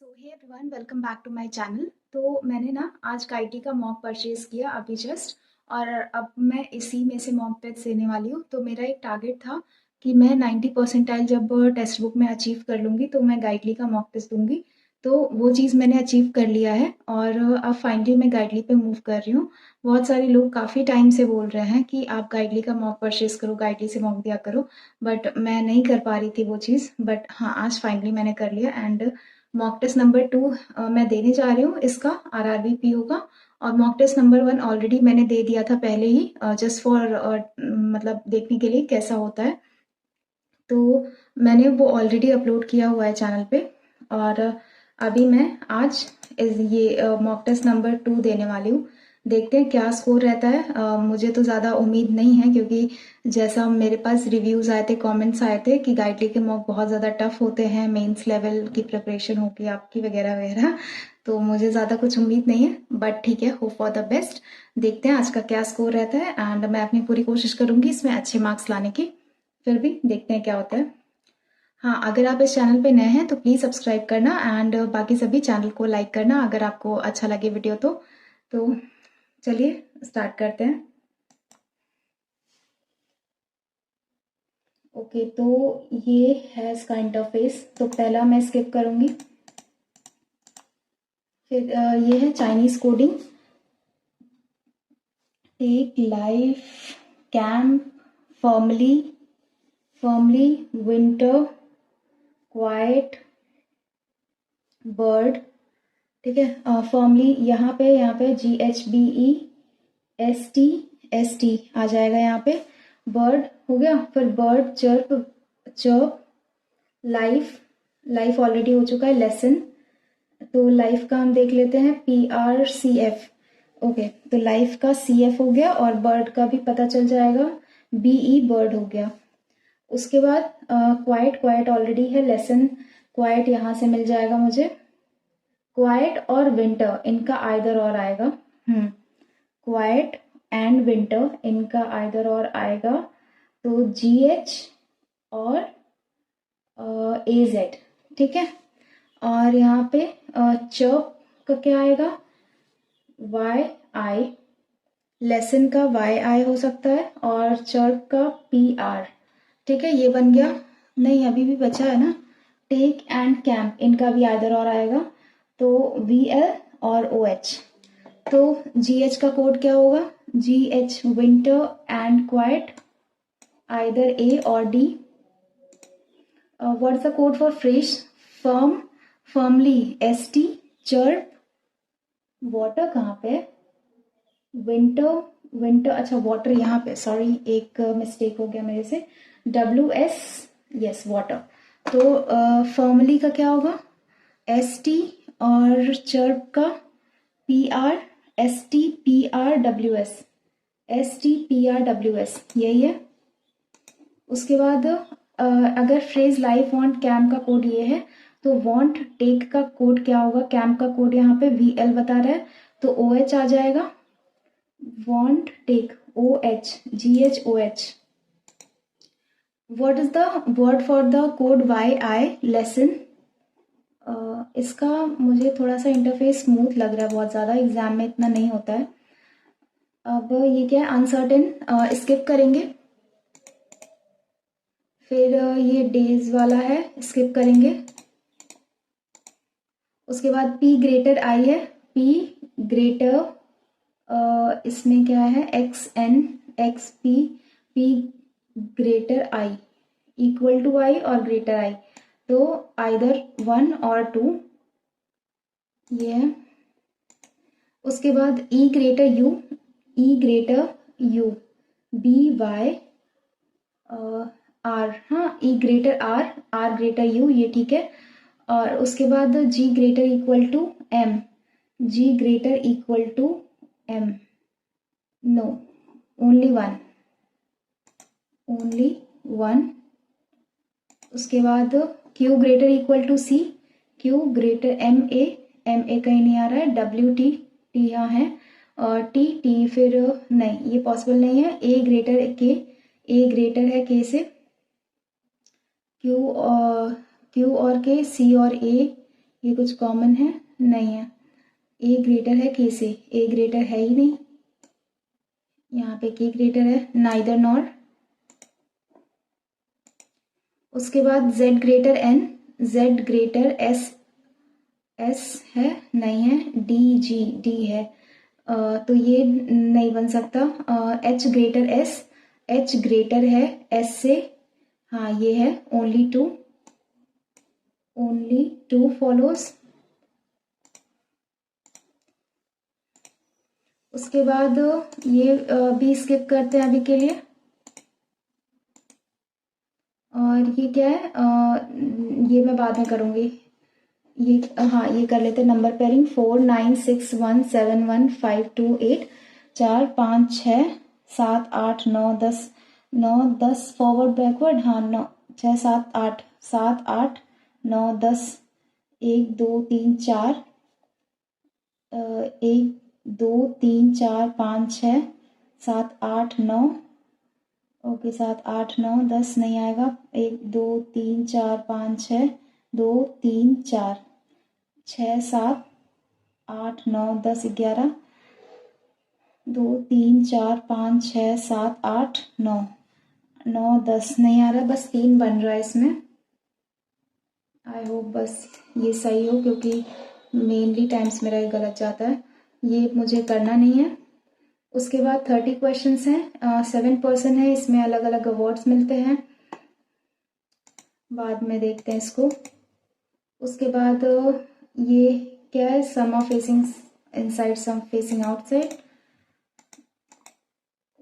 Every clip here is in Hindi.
So hey everyone, welcome back to my channel. तो मैंने ना आज काइटी का मॉक परचेज किया अभी जस्ट, और अब मैं इसी में से मॉक टेस्ट देने वाली हूँ। तो मेरा एक टारगेट था कि मैं 90 परसेंटाइल जब टेक्स्ट बुक में अचीव कर लूँगी तो मैं गाइडली का मॉक टेस्ट दूंगी। तो वो चीज़ मैंने अचीव कर लिया है और अब फाइनली मैं गाइडली पे मूव कर रही हूँ। बहुत सारे लोग काफ़ी टाइम से बोल रहे हैं कि आप गाइडली का मॉक परचेज करो, गाइडली से मॉक दिया करो, बट मैं नहीं कर पा रही थी वो चीज़। बट हाँ, आज फाइनली मैंने कर लिया एंड मॉक टेस्ट नंबर 2 मैं देने जा रही हूँ। इसका आरआरबी पीओ का। और मॉक टेस्ट नंबर 1 ऑलरेडी मैंने दे दिया था पहले ही, जस्ट फॉर मतलब देखने के लिए कैसा होता है। तो मैंने वो ऑलरेडी अपलोड किया हुआ है चैनल पे। और अभी मैं आज ये मॉक टेस्ट नंबर 2 देने वाली हूँ। देखते हैं क्या स्कोर रहता है। मुझे तो ज़्यादा उम्मीद नहीं है, क्योंकि जैसा मेरे पास रिव्यूज़ आए थे, कमेंट्स आए थे कि गाइडली के मॉक बहुत ज़्यादा टफ होते हैं, मेंस लेवल की प्रिपरेशन होगी आपकी वगैरह वगैरह। तो मुझे ज़्यादा कुछ उम्मीद नहीं है, बट ठीक है, होप फॉर द बेस्ट। देखते हैं आज का क्या स्कोर रहता है एंड मैं अपनी पूरी कोशिश करूँगी इसमें अच्छे मार्क्स लाने की। फिर भी देखते हैं क्या होता है। हाँ, अगर आप इस चैनल पे नए हैं तो प्लीज़ सब्सक्राइब करना एंड बाकी सभी चैनल को लाइक करना अगर आपको अच्छा लगे वीडियो तो चलिए स्टार्ट करते हैं। ओके, तो ये है इसका इंटरफेस। तो पहला मैं स्किप करूँगी। फिर ये है Chinese coding. Take life camp firmly winter quite bird. ठीक है, फर्मली यहाँ पे GHBEST आ जाएगा यहाँ पे। बर्ड हो गया। फिर bird chirp chirp. Life life already हो चुका है। लेसन, तो लाइफ का हम देख लेते हैं PRCF। ओके, तो लाइफ का CF हो गया और बर्ड का भी पता चल जाएगा, BE बर्ड हो गया। उसके बाद क्वाइट क्वाइट ऑलरेडी है। लेसन क्वाइट यहाँ से मिल जाएगा मुझे। क्वाइट और विंटर इनका आइदर और आएगा। क्वाइट एंड विंटर इनका आइदर और आएगा। तो GH और AZ। ठीक है। और यहाँ पे चर्प का क्या आएगा? YI। लेसन का YI हो सकता है और चर्प का PR। ठीक है, ये बन गया। नहीं, अभी भी बचा है ना। टेक एंड कैंप इनका भी आइदर और आएगा, तो VL और OH। तो GH का कोड क्या होगा? GH winter and quite, either A और D। What is the code for fresh? Firmly ST। Chirp, water कहाँ पे? विंटर अच्छा वाटर यहाँ पे, सॉरी एक मिस्टेक हो गया मेरे से। WS, yes water. तो फर्मली का क्या होगा? ST और चर्प का PR, STPRWS। STPRWS यही है। उसके बाद अगर फ्रेज लाइफ वांट कैम का कोड ये है, तो वांट टेक का कोड क्या होगा? कैम का कोड यहाँ पे VL बता रहा है, तो OH आ जाएगा। Want take OH, GHOH। What is the word for the code YI? Lesson. इसका मुझे थोड़ा सा इंटरफेस स्मूथ लग रहा है, बहुत ज़्यादा एग्जाम में इतना नहीं होता है। अब ये क्या है? अनसर्टेन, स्किप करेंगे। फिर ये डेज वाला है, स्किप करेंगे। उसके बाद P ग्रेटर I है। P ग्रेटर, इसमें क्या है? XN XP। P greater I equal to I और ग्रेटर I, तो आइदर 1 और 2 ये है। उसके बाद E greater U, E greater U, BY R। हाँ, E greater R, R greater U, ये ठीक है। और उसके बाद G greater equal to M, G greater equal to M। No, only one. उसके बाद Q greater equal to C, Q greater MA, MA कहीं नहीं आ रहा है। WT, T यहाँ है। और T फिर नहीं, ये पॉसिबल नहीं है। A greater K, A greater है K से। Q और K, C और A, ये कुछ कॉमन है? नहीं है। ए ग्रेटर है के से? ए ग्रेटर है ही नहीं। यहाँ पे के ग्रेटर है, नाइदर नॉर। उसके बाद Z greater N, Z greater S, S है? नहीं है। डी जी, डी है। तो ये नहीं बन सकता। H greater S, H greater है एस से? हाँ ये है। Only two, only two follows. उसके बाद ये भी स्किप करते हैं अभी के लिए। और ये क्या है? ये मैं बाद में करूँगी। ये हाँ ये कर लेते हैं। Number pairing 4 9 6 1 7 1 5 2 8, 4 5 6 7 8 9 10, 9 10 forward backward. हाँ 9 6 7 8, 7 8 9 10, 1 2 3 4, 1 2 3 4 5 6 7 8 9। ओके 7 8 9 10 नहीं आएगा। 1 2 3 4 5 6, 2 3 4, 6 7 8 9 10 11, 2 3 4 5 6 7 8 9, 9 10 नहीं आ रहा, बस 3 बन रहा है इसमें। आई होप बस ये सही हो, क्योंकि मेनली टाइम्स मेरा ये गलत जाता है। ये मुझे करना नहीं है। उसके बाद 30 क्वेश्चंस हैं, 7% है, इसमें अलग अलग अवार्ड्स मिलते हैं। बाद में देखते हैं इसको। उसके बाद ये क्या है? Some of facing inside, some facing outside.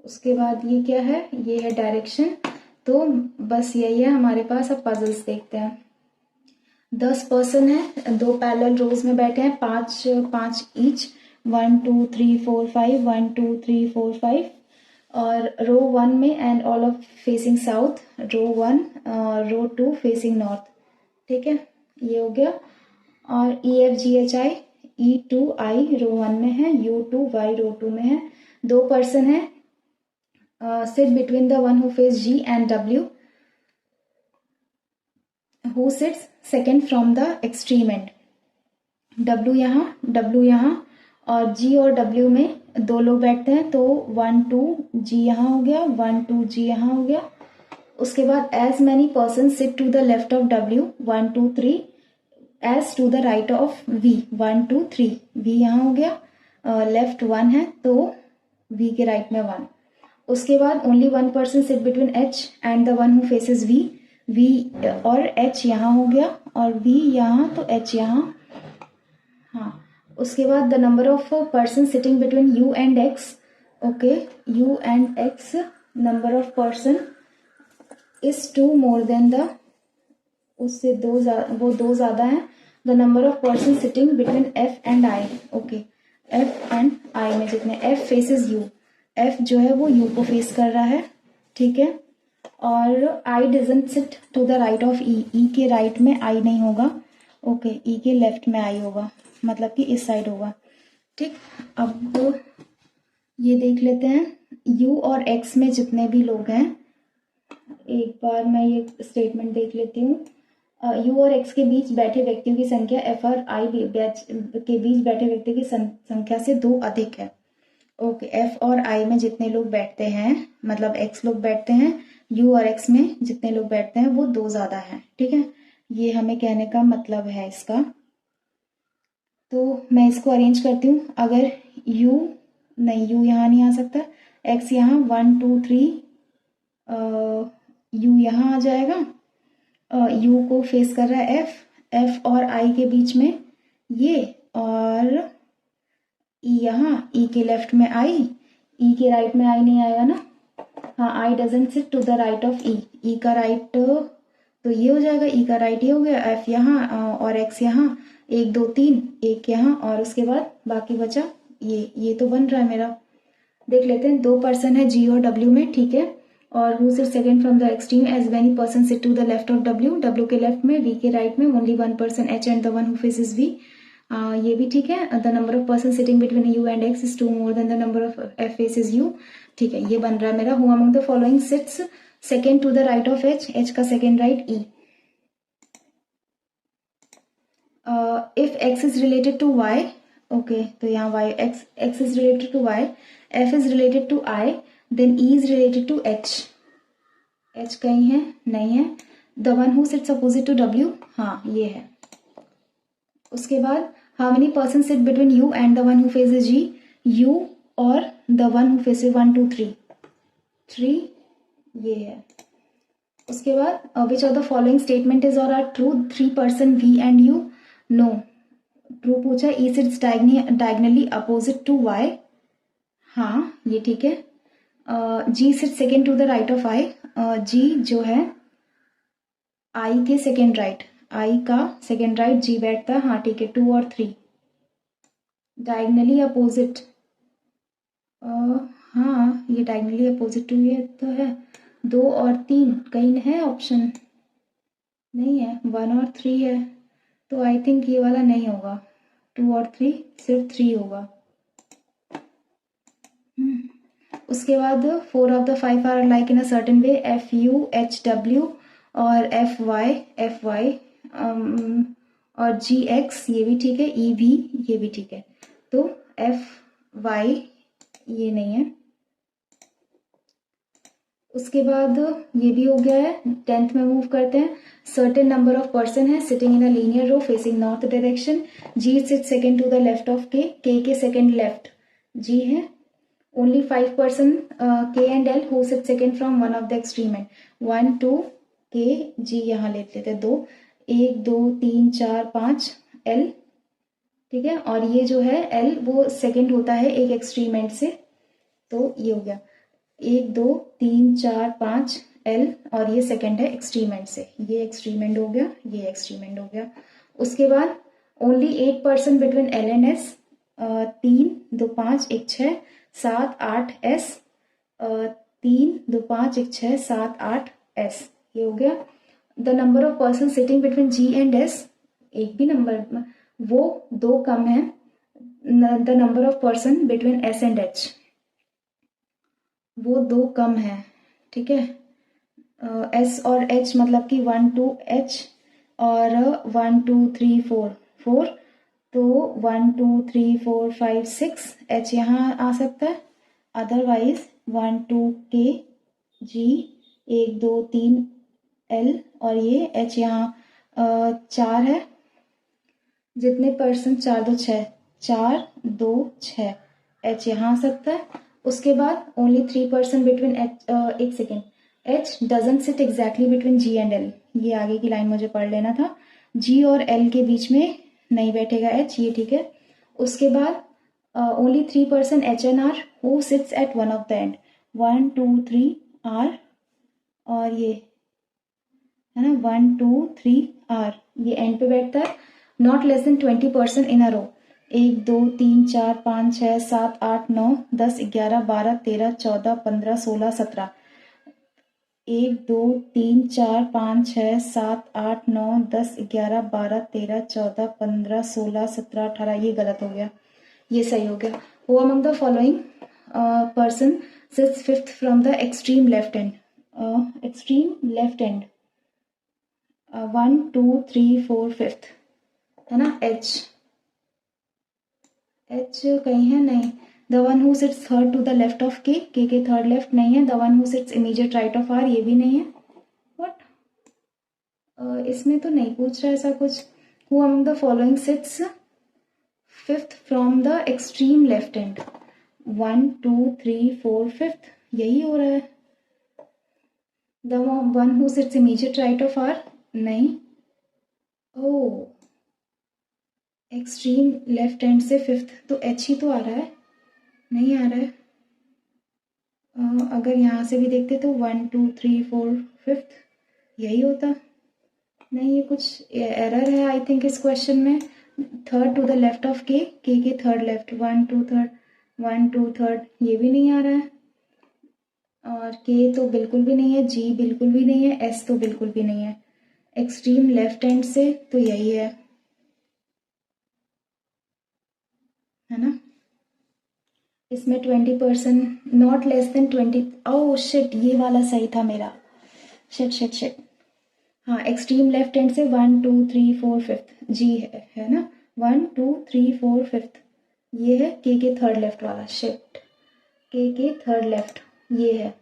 उसके बाद ये क्या है? ये है डायरेक्शन। तो बस यही है हमारे पास। अब पजल्स देखते हैं। 10 पर्सन है, 2 पैरेलल रोज में बैठे हैं, 5 5 ईच, 1 2 3 4 5, 1 2 3 4 5। और रो 1 में and all of facing south, row 1, row 2 facing north. ठीक है, ये हो गया। और E F G H I, E to I row 1 में है, यू टू वाई रो 2 में है। 2 पर्सन है, sit between the one who face G and W, who sits second from the extreme end. W यहाँ, डब्ल्यू यहाँ, और जी और डब्ल्यू में 2 लोग बैठते हैं, तो 1 2 जी यहाँ हो गया, 1 2 जी यहाँ हो गया। उसके बाद as many person sit to the left of W, 1 2 3, as to the right of V, 1 2 3, V यहाँ हो गया। लेफ्ट 1 है तो वी के राइट में 1। उसके बाद only 1 person sit between H and the one who faces V, V और एच यहाँ हो गया, और वी यहाँ तो एच यहाँ। हाँ, उसके बाद the number of person sitting between U and x. Okay, you and x number of person is 2 more than the, उससे वो 2 ज्यादा है। The number of person sitting between F and I. Okay, F and I में जितने, एफ फेसेस यू, एफ जो है वो यू को फेस कर रहा है। ठीक है, और I doesn't sit to the right of E, E के राइट में आई नहीं होगा। ओके, ई के लेफ्ट में आई होगा, मतलब कि इस साइड होगा। ठीक, अब ये देख लेते हैं यू और एक्स में जितने भी लोग हैं। एक बार मैं ये स्टेटमेंट देख लेती हूँ। यू और एक्स के बीच बैठे व्यक्तियों की संख्या एफ और आई के बीच बैठे व्यक्ति की संख्या से 2 अधिक है। ओके, एफ और आई में जितने लोग बैठते हैं, मतलब एक्स लोग बैठते हैं, यू और एक्स में जितने लोग बैठते हैं वो 2 ज्यादा हैं। ठीक है, ये हमें कहने का मतलब है इसका। तो मैं इसको अरेंज करती हूँ। अगर यू, नहीं यू यहाँ नहीं आ सकता, एक्स यहाँ, 1 2 3, यू यहाँ आ जाएगा। यू को फेस कर रहा है एफ, एफ और आई के बीच में ये, और ई यहाँ, ई के लेफ्ट में आई, ई के राइट में आई नहीं आएगा ना। हाँ, I doesn't sit to the right of E, E का राइट तो ये हो जाएगा, ई का राइट ये हो गया, एफ यहाँ और एक्स यहाँ, 1 2 3, एक यहाँ, और उसके बाद बाकी बचा ये तो बन रहा है मेरा। देख लेते हैं। 2 पर्सन है जी और डब्ल्यू में। ठीक है, और who sit second from the extreme, as many person sit to the left of W, W के लेफ्ट में, वी के राइट में, only 1 person H and the one who faces V. ये भी ठीक है। The number of person sitting between U and X is 2 more than the number of F faces U. ठीक है, ये बन रहा है मेरा। Who among the following sits second to the right of H, H का second right E. If x is related to y, okay, तो यहाँ y x is related to y, f is related to i, then e is related to h कहीं है, नहीं है. The one who sits opposite to w, हाँ ये है. उसके बाद how many person sit between U and the one who faces g, U और द वन हु फेसेस 1 2 3, ये है. उसके बाद which of the following statement is और are true, 3 person V and U, no. True पूछा. E sits diagonally opposite to Y, हाँ ये ठीक है. G sit second to the right of I, G जो है आई के सेकेंड राइट, आई का सेकेंड राइट जी बैठता है, हाँ ठीक है. 2 और 3 डायगनली अपोजिट, हाँ ये डायगनली अपोजिट टू ये तो है. 2 और 3 कहीं है ऑप्शन, नहीं है. 1 और 3 है, तो आई थिंक ये वाला नहीं होगा. 2 और 3, सिर्फ 3 होगा. उसके बाद 4 of the 5 are like in a certain way, F U H W और एफ वाई और जी एक्स, ये भी ठीक है. ई भी, ये भी ठीक है. तो एफ वाई ये नहीं है. उसके बाद ये भी हो गया है. 10th में मूव करते हैं. सर्टेन नंबर ऑफ पर्सन है sitting in a linear row facing north direction. G sit second to the left of K second left G है. Only 5 person K and L who sit second from one of the extreme end. 1 2 के जी यहाँ ले लेते हैं 2, 1 2 3 4 5 एल, ठीक है. और ये जो है एल वो सेकेंड होता है एक एक्सट्रीम एंड से, तो ये हो गया 1 2 3 4 5 एल, और ये सेकेंड है एक्सट्रीम एंड से. ये एक्सट्रीम एंड हो गया, ये एक्सट्रीम एंड हो गया. उसके बाद only 8 person between L and S, 3 2 5 1 6 7 8 S, 3 2 5 1 6 7 8 S, ये हो गया. The number of person sitting between G and S, एक भी नंबर, वो 2 कम है. The number of person between S and H, वो 2 कम है, ठीक है. एस और एच मतलब कि 1 2 एच और 1 2 3 4 4, तो 1 2 3 4 5 6 एच यहाँ आ सकता है. अदरवाइज 1 2 के जी 1 2 3 एल, और ये एच यहाँ 4 है. जितने पर्सन 4 2 6, 4 2 6 एच यहाँ आ सकता है. उसके बाद ओनली 3 पर्सन बिटवीन एच, एक second, H doesn't sit exactly between G and L, ये आगे की लाइन मुझे पढ़ लेना था. जी और एल के बीच में नहीं बैठेगा एच, ये ठीक है. उसके बाद only 3 person H and R who sits at one of the end, 1 2 3 R, और ये है ना 1 2 3 आर, ये एंड पे बैठता है. Not less than 20 person in a row, 1 2 3 4 5 6 7 8 9 10 11 12 13 14 15 16 17, 1 2 3 4 5 6 7 8 9 10 11 12 13 14 15 16 17 18, ये गलत हो गया, ये सही हो गया. Who among the following person seats fifth from the extreme left and, extreme left end, 1 2 3 4 5th है ना. एच कहीं है, नहीं. The one who sits third to the left of K K third left नहीं है. The one who sits immediate right of R, ये भी नहीं है. व्हाट, इसमें तो नहीं पूछ रहा ऐसा कुछ. Who among the following sits fifth from the extreme left end, 1 2 3 4 5th, यही हो रहा है. The one who sits immediate right of R, नहीं. ओ, एक्सट्रीम लेफ्ट हैंड से 5th, तो एच ही तो आ रहा है, नहीं आ रहा है. अगर यहाँ से भी देखते तो 1 2 3 4 5th यही होता. नहीं, ये कुछ एरर है आई थिंक इस क्वेश्चन में. Third to the left of K third left, 1 2 third, 1 2 third, ये भी नहीं आ रहा है. और के तो बिल्कुल भी नहीं है, जी बिल्कुल भी नहीं है, एस तो बिल्कुल भी नहीं है. एक्सट्रीम लेफ्ट हैंड से तो यही है ना. इसमें 20%, not less than 20. Oh shit, ये वाला सही था मेरा. शिट शिट शिट, हाँ, एक्सट्रीम लेफ्ट हैंड से 1 2 3 4 5 जी है ना, 1 2 3 4 5 ये है के थर्ड लेफ्ट वाला शिफ्ट, के थर्ड लेफ्ट ये है।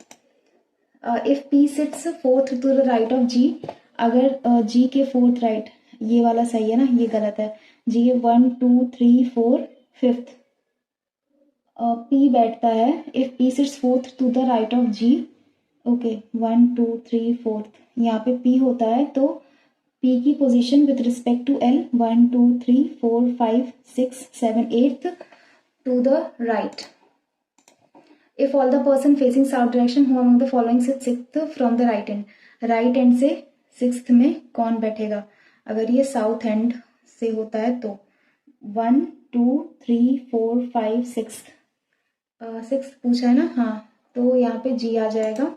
If P sits fourth to the right of G, अगर जी के फोर्थ राइट, ये वाला सही है ना, ये गलत है। जी 1 2 3 4 5th, पी बैठता है if P sits fourth to the right of G. Okay 1 2 3 4, यहाँ पे पी होता है तो पी की position with respect to L 1 2 3 4 5 6 7 8 to the right. If all the person facing south direction who among the following sit sixth from the right end, right end से सिक्स्थ में कौन बैठेगा, अगर ये साउथ एंड से होता है तो 1 2 3 4 5 6 6 पूछा है ना, हाँ, तो यहाँ पे जी आ जाएगा।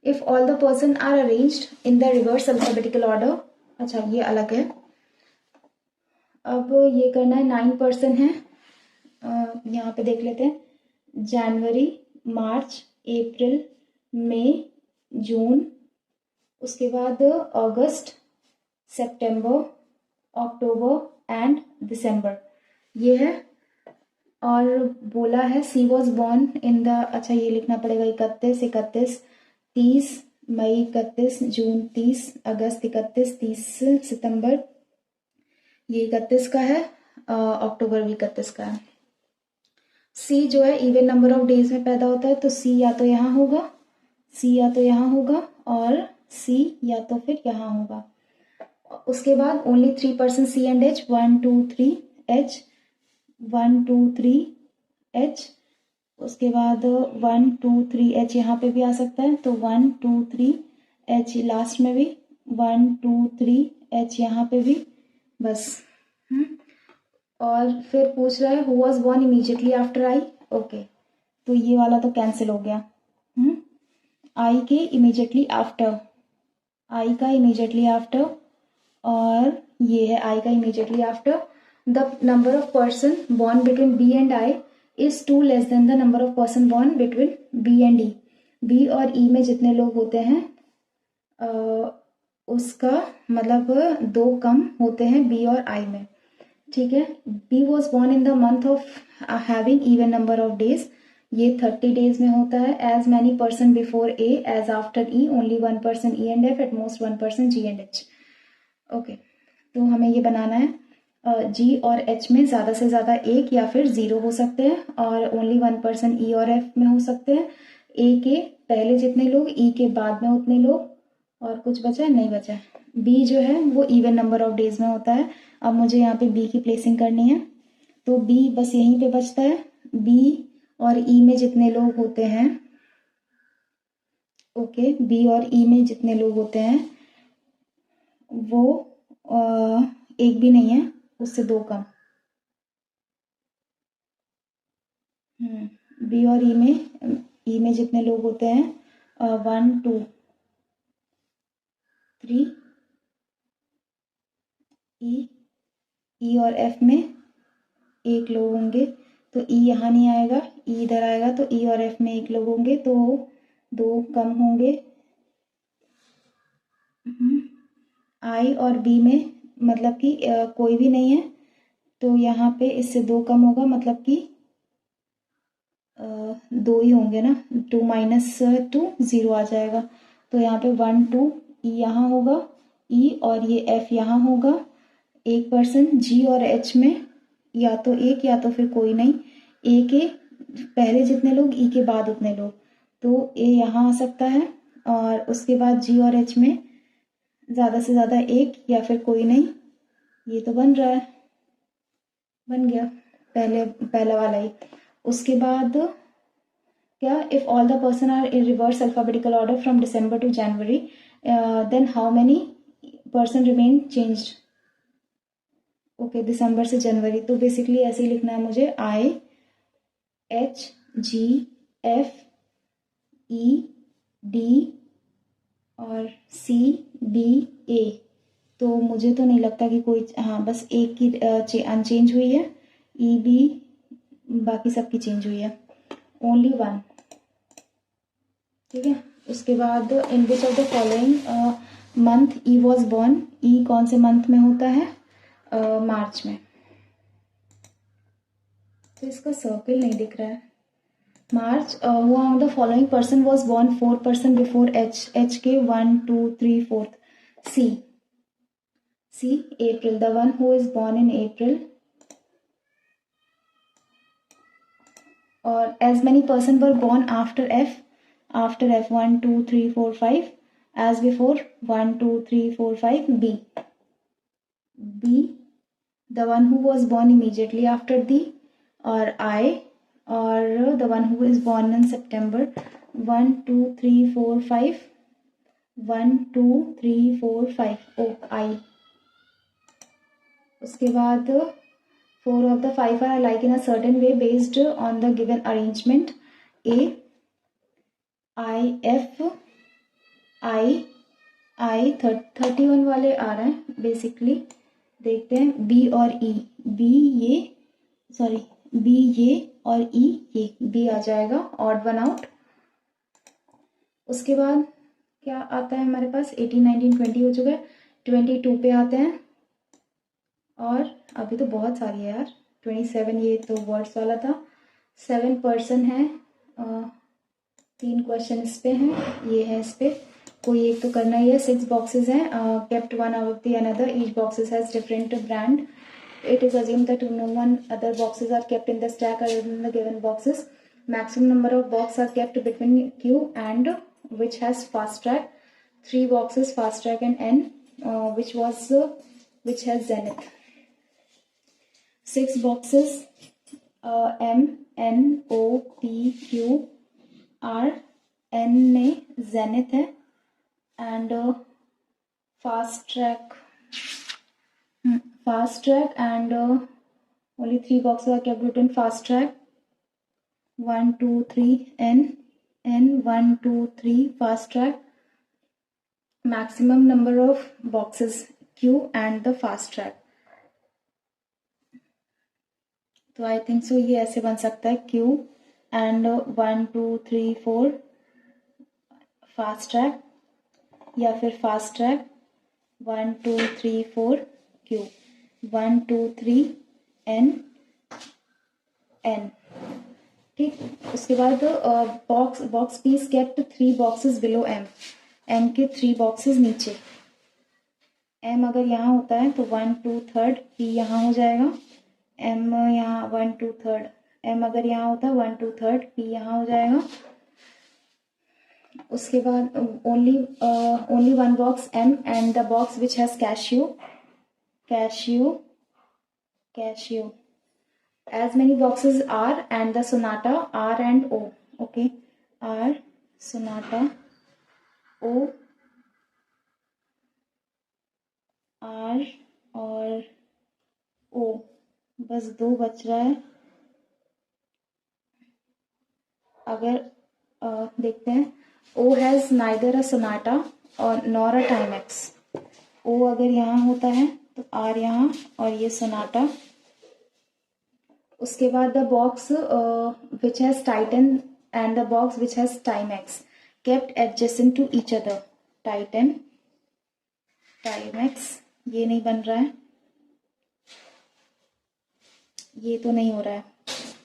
If all the person are arranged in the reverse alphabetical order, अच्छा ये अलग है। अब ये करना है 9 पर्सन है, यहाँ पे देख लेते हैं, जनवरी मार्च अप्रैल मई जून, उसके बाद अगस्त सितंबर अक्टूबर एंड दिसंबर ये है। और बोला है सी वॉज बॉर्न इन द, अच्छा ये लिखना पड़ेगा 31 31 30 मई 31 जून 30 अगस्त 31 30 सितंबर ये 31 का है, अक्टूबर भी 31 का है। सी जो है इवन नंबर ऑफ डेज में पैदा होता है तो सी या तो यहाँ होगा, सी या तो यहाँ होगा और सी या तो फिर यहाँ होगा। उसके बाद only 3 person C and H 1 2 3 H 1 2 3 H, उसके बाद 1 2 3 एच यहाँ पे भी आ सकता है तो 1 2 3 एच लास्ट में भी 1 2 3 एच यहाँ पे भी, बस। और फिर पूछ रहा है who was born immediately after I, okay तो ये वाला तो कैंसिल हो गया। आई के इमीजिएटली आफ्टर, आई का इमीजिएटली आफ्टर, और ये है आई का immediately after. The number of person born between B and I is 2 less than the number of person born between B and E. B और ई में जितने लोग होते हैं उसका मतलब 2 कम होते हैं बी और आई में, ठीक है। B was born in the month of having even number of days, ये 30 डेज में होता है। As many person before A as after E, only 1 person E and F, at most 1 person G and H. Okay तो हमें ये बनाना है, जी और एच में ज़्यादा से ज़्यादा एक या फिर 0 हो सकते हैं और ओनली 1 पर्सन ई और एफ में हो सकते हैं। ए के पहले जितने लोग, ई के बाद में उतने लोग, और कुछ बचा है, नहीं बचा है। बी जो है वो इवन नंबर ऑफ डेज में होता है। अब मुझे यहाँ पे बी की प्लेसिंग करनी है तो बी बस यहीं पे बचता है। बी और ई में जितने लोग होते हैं, ओके, बी और ई में जितने लोग होते हैं वो एक भी नहीं है, उससे 2 कम। बी और ई में जितने लोग होते हैं 1 2 3 ई और एफ में एक लोग होंगे तो ई यहाँ नहीं आएगा, ई इधर आएगा तो ई और एफ में एक लोग होंगे तो 2 कम होंगे। आई और बी में मतलब कि कोई भी नहीं है तो यहाँ पे इससे 2 कम होगा, मतलब कि 2 ही होंगे ना, 2 माइनस 2 0 आ जाएगा। तो यहाँ पे 1 2 ई यहाँ होगा, ई और ये एफ यहाँ होगा। एक पर्सन जी और एच में या तो एक या तो फिर कोई नहीं, ए के पहले जितने लोग, ई के बाद उतने लोग, तो ए यहाँ आ सकता है और उसके बाद जी और एच में ज़्यादा से ज़्यादा एक या फिर कोई नहीं। ये तो बन रहा है, बन गया पहला वाला ही। उसके बाद क्या, if all the person are in reverse alphabetical order from December to January then how many person remain changed, okay दिसंबर से जनवरी। तो बेसिकली ऐसे ही लिखना है मुझे, I H G F E D और सी बी ए। तो मुझे तो नहीं लगता कि कोई, हाँ बस एक की अनचेंज हुई है, ई बी, बाकी सबकी चेंज हुई है, ओनली 1, ठीक है। उसके बाद in which of the following month E was born, E कौन से मंथ में होता है? मार्च में। तो इसका सर्किल नहीं दिख रहा है। March, who among the following person was born 4 person before H, H के 1 2 3 4। C, C April, the one who is born in April. और as many person were born after F, after F 1 2 3 4 5 as before 1 2 3 4 5। B, B the one who was born immediately after D, or I, or the one who is born in September 1 2 3 4 5 1 2 3 4 5 O, I। उसके बाद 4 of the 5 are alike in a certain way based on the given arrangement। A, I, F, I 31 वाले आ रहे हैं बेसिकली। देखते हैं B और E, B ये, सॉरी B ये और E ये, B आ जाएगा ऑड वन आउट। उसके बाद क्या आता है हमारे पास? 18 19 20 हो चुका है, 22 पे आते हैं। और अभी तो बहुत सारी है यार, 27 ये तो वर्ड्स वाला था। 7 पर्सन है, 3 क्वेश्चन इस पे हैं, ये है इस पे, कोई एक तो करना ही है। 6 बॉक्सेस हैं, kept one out the another, each boxes has different brand. It is assumed that no one other boxes are kept in the stack other than the given boxes. Maximum number of boxes are kept between Q and which has fast track. 3 boxes fast track and N, which has Zenith. 6 boxes, M N O P Q R, N में Zenith है, and fast track and only 3 boxes are kept between fast track 1 2 3 N 1 2 3 fast track। maximum number of boxes Q and the fast track। तो आई थिंक सो ये ऐसे बन सकता है Q and 1 2 3 4 फास्ट ट्रैक, या फिर फास्ट ट्रैक 1 2 3 4 Q 1 2 3 N। ठीक, उसके बाद box P is kept 3 boxes below M, M के 3 बॉक्सेस नीचे। M अगर यहाँ होता है तो 1 2 3 P यहाँ हो जाएगा, M यहाँ 1 2 3 M अगर यहाँ होता है 1 2 3 P यहाँ हो जाएगा। उसके बाद only one box M and the box which has cashew as many boxes R and the sonata R and O। okay, R sonata O R और O, बस 2 बच रहा है। अगर देखते हैं, O has neither a Sonata और नॉर अ टाइमेक्स। O अगर यहाँ होता है तो R यहाँ और ये सोनाटा। उसके बाद the box which has Titan and the box which has Timex kept adjacent to each other. Titan Timex ये नहीं बन रहा है, ये तो नहीं हो रहा है।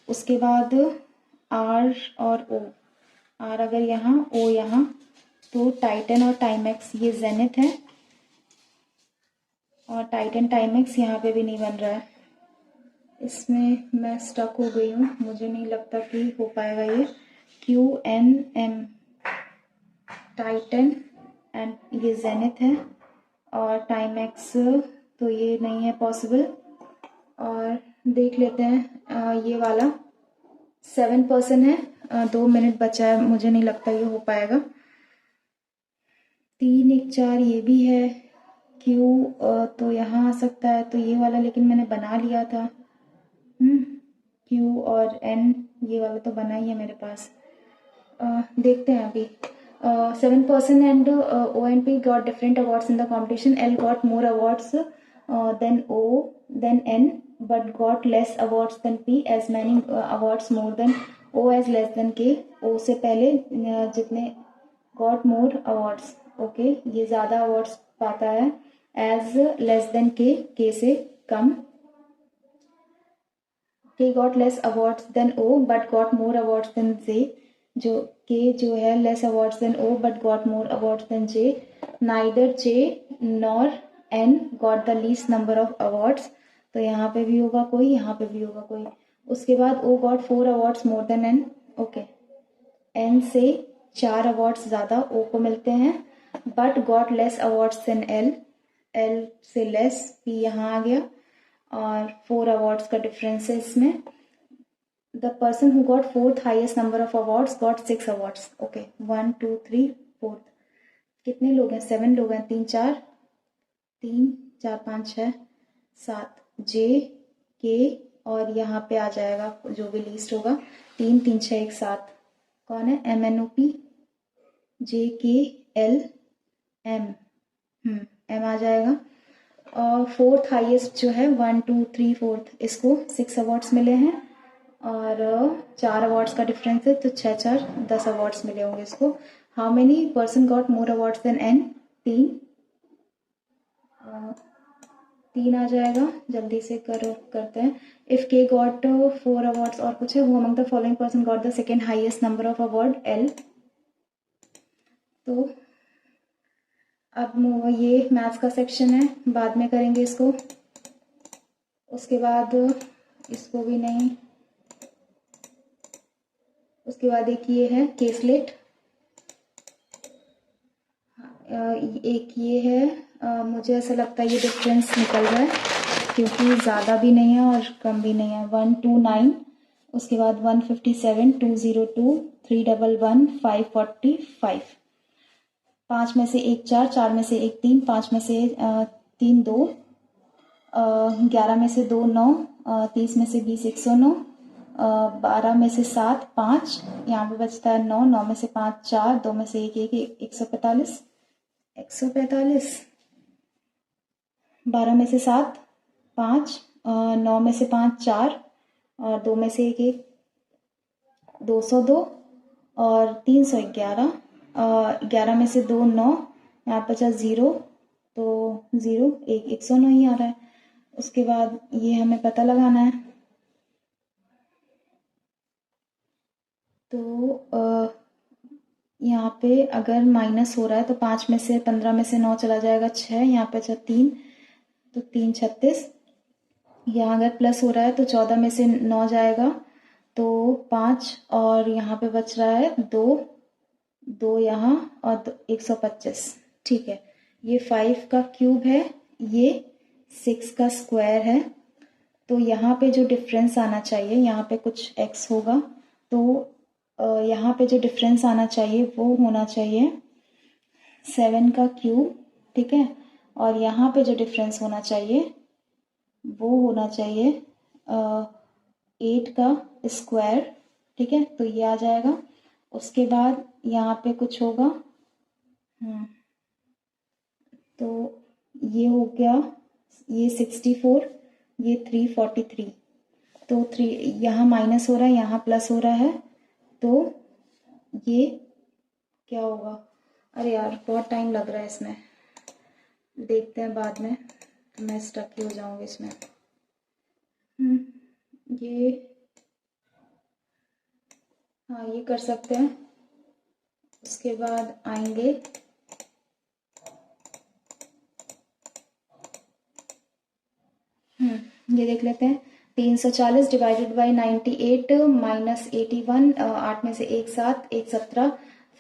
उसके बाद R और O, R अगर यहाँ O यहाँ, तो टाइटन और टाइमेक्स ये जेनिथ है, और टाइटन टाइमेक्स यहाँ पे भी नहीं बन रहा है। इसमें मैं स्टक हो गई हूँ, मुझे नहीं लगता कि हो पाएगा ये। Q N M Titan and ये जेनिथ है, और टाइमेक्स तो ये नहीं है पॉसिबल। और देख लेते हैं ये वाला 7 पर्सन है, 2 मिनट बचा है, मुझे नहीं लगता ये हो पाएगा। 3 1 4 ये भी है। Q तो यहाँ आ सकता है, तो ये वाला लेकिन मैंने बना लिया था। Q और N ये वाला तो बना ही है मेरे पास। देखते हैं अभी। 7 person and O and P got different awards in the competition. L got more awards than O than N, but got less awards than P, as many awards more than O as less than K। O से पहले जितने got more awards, okay, ये ज़्यादा awards पाता है एज लेस देन के से कम। K got less awards than O but got more awards than J, जो के जो है less awards than O but got more awards than J. Neither J nor N got the least number of awards, तो यहाँ पे भी होगा कोई, यहाँ पे भी होगा कोई। उसके बाद O got 4 awards more than N, okay. N से 4 अवार्ड्स ज़्यादा ओ को मिलते हैं, but got less awards than L, L से लेस, पी यहाँ आ गया, और 4 अवार्ड्स का डिफरेंस है इसमें। The person who got 4th highest number of awards got 6 awards, okay. 1 2 3 4, कितने लोग हैं? 7 लोग हैं। 3 4 5 6 7, जे के, और यहाँ पे आ जाएगा जो भी लिस्ट होगा 3 3 6 1 7, कौन है? एम एन ओ पी, जे के एल एम, एम आ जाएगा। और 4th हाईएस्ट जो है 1 2 3 4, इसको 6 अवार्ड्स मिले हैं, और 4 अवार्ड्स का डिफरेंस है, तो 6 4 10 अवार्ड्स मिले होंगे इसको। How many person got more awards than N? 3, 3 आ जाएगा। जल्दी से करते हैं। इफ के गॉट 4 अवार्ड्स और कुछ है, वो among the following person got the second highest number of award? L. तो अब ये मैथ्स का सेक्शन है, बाद में करेंगे इसको। उसके बाद इसको भी नहीं, उसके बाद एक ये है केसलेट, एक ये है। मुझे ऐसा लगता है ये डिफरेंस निकल रहा है, क्योंकि ज़्यादा भी नहीं है और कम भी नहीं है। 129, उसके बाद 157, 202, 311, 545। 5 में से 1 4, 4 में से 1 3, 5 में से 3 2, 11 में से 2 9, 30 में से 20 109, 12 में से 7 5, यहाँ पे बचता है 9, 9 में से 5 4, 2 में से 1 1, 145, 145। 12 में से 7 5, 9 में से 5 4, और 2 में से 1 1, 202, और 311। 11 में से 2 9, यहाँ बचा 0, तो 0 1 109 ही आ रहा है। उसके बाद ये हमें पता लगाना है, तो यहाँ पे अगर माइनस हो रहा है तो 5 में से 15 में से 9 चला जाएगा 6, यहाँ पे बचा 3, तो 3 36। यहाँ अगर प्लस हो रहा है तो 14 में से 9 जाएगा तो 5, और यहाँ पे बच रहा है 2, 2 यहाँ, और 125। ठीक है, ये 5 का क्यूब है, ये 6 का स्क्वायर है। तो यहाँ पे जो डिफरेंस आना चाहिए, यहाँ पे कुछ x होगा, तो यहाँ पे जो डिफरेंस आना चाहिए वो होना चाहिए 7 का क्यूब, ठीक है। और यहाँ पे जो डिफरेंस होना चाहिए वो होना चाहिए 8 का स्क्वायर, ठीक है। तो ये आ जाएगा। उसके बाद यहाँ पे कुछ होगा, तो ये हो गया, ये 64, ये 343, तो 3 यहाँ माइनस हो रहा है, यहाँ प्लस हो रहा है, तो ये क्या होगा? अरे यार बहुत टाइम लग रहा है इसमें, देखते हैं बाद में, तो मैं स्टक ही हो जाऊंगी इसमें। ये हाँ ये कर सकते हैं। उसके बाद आएंगे ये देख लेते हैं। 340 डिवाइडेड बाई 98 माइनस 81, 8 में से 1 7, 1 17,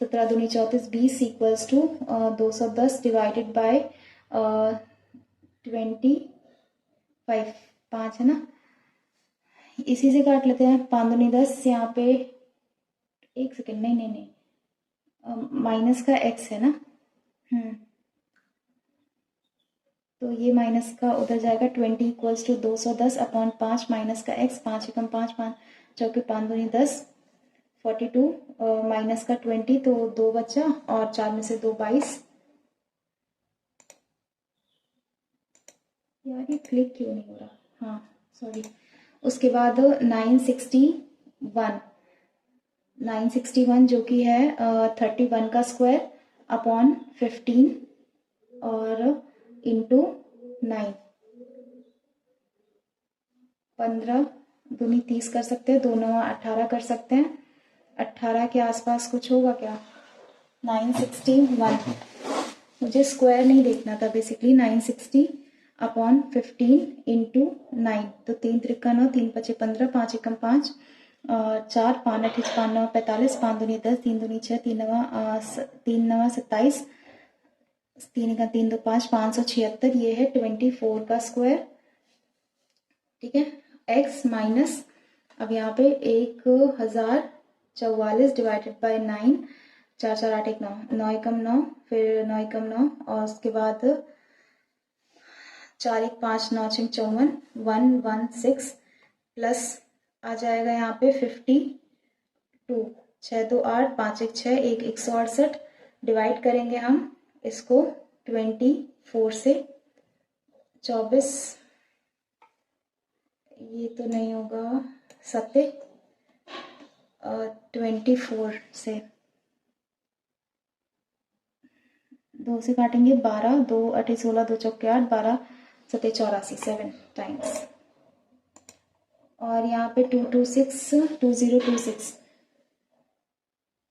17 दूनी 34, 20 इक्वल्स टू 210 डिवाइडेड बाय 25, 5 है ना, इसी से काट लेते हैं। 5 दूनी 10, यहाँ पे 1 सेकेंड, नहीं नहीं नहीं, माइनस का x है ना, तो ये माइनस का उधर जाएगा। 20 इक्वल्स टू 210 अपॉन 5 माइनस का x, 5 एकम 5, 5 चौके 5 दूनी 10, 42 माइनस का 20, तो 2 बचा, और 4 में से 2 22। यार ये क्लिक क्यों नहीं हो रहा? हाँ सॉरी। उसके बाद 961 जो कि है 31 का स्क्वायर अपॉन 15, और इंटू 9, 15 दूनी 30 कर सकते हैं, 2 9 18 कर सकते हैं। 18 के आसपास कुछ होगा क्या? 961। मुझे स्क्वायर नहीं देखना था बेसिकली। 960 अपॉन 15 इंटू 9, तो 3 त्रिका 9, 3 पचे 15, 5 एकम 5, 4 5 8 5 9 45, 5 दूनी 10, 3 दूनी 6, 3 नवा 27, 3 का 3 2 5, 576। ये है 24 का स्क्वायर। ठीक है, x माइनस, अब यहाँ पे 1044 डिवाइडेड बाय 9, 4 4 8 1 9, 9 एकम 9, फिर 9 एकम 9, और उसके बाद 4 1 5 9 6 54, 116 प्लस आ जाएगा यहाँ पे 52, 6 2 8, 5 1 6, 1 168। डिवाइड करेंगे हम इसको 24 से। 24, ये तो नहीं होगा, 7 24 से 2 से काटेंगे 12, 2 8 16, 2 चौके 8, 12 7 84, 7 टाइम्स। और यहाँ पे 226 2026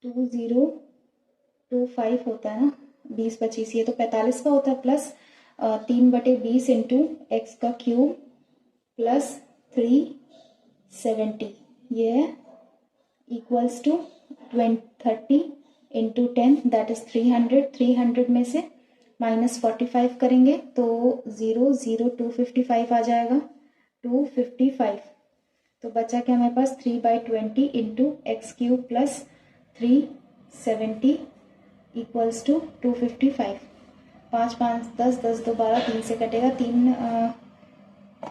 2025 होता है ना, 20 25, ये तो 45 का होता है, प्लस 3/20 इंटू एक्स का क्यूब प्लस 370, ये है equals to 30 into 10, that is 300। 300 में से -45 करेंगे तो 0 0 255 आ जाएगा, 255। तो बचा क्या हमारे पास? 3/20 into x cube plus 370 equals to 255। 5 5 10, 10 2 12, 3 से कटेगा, 3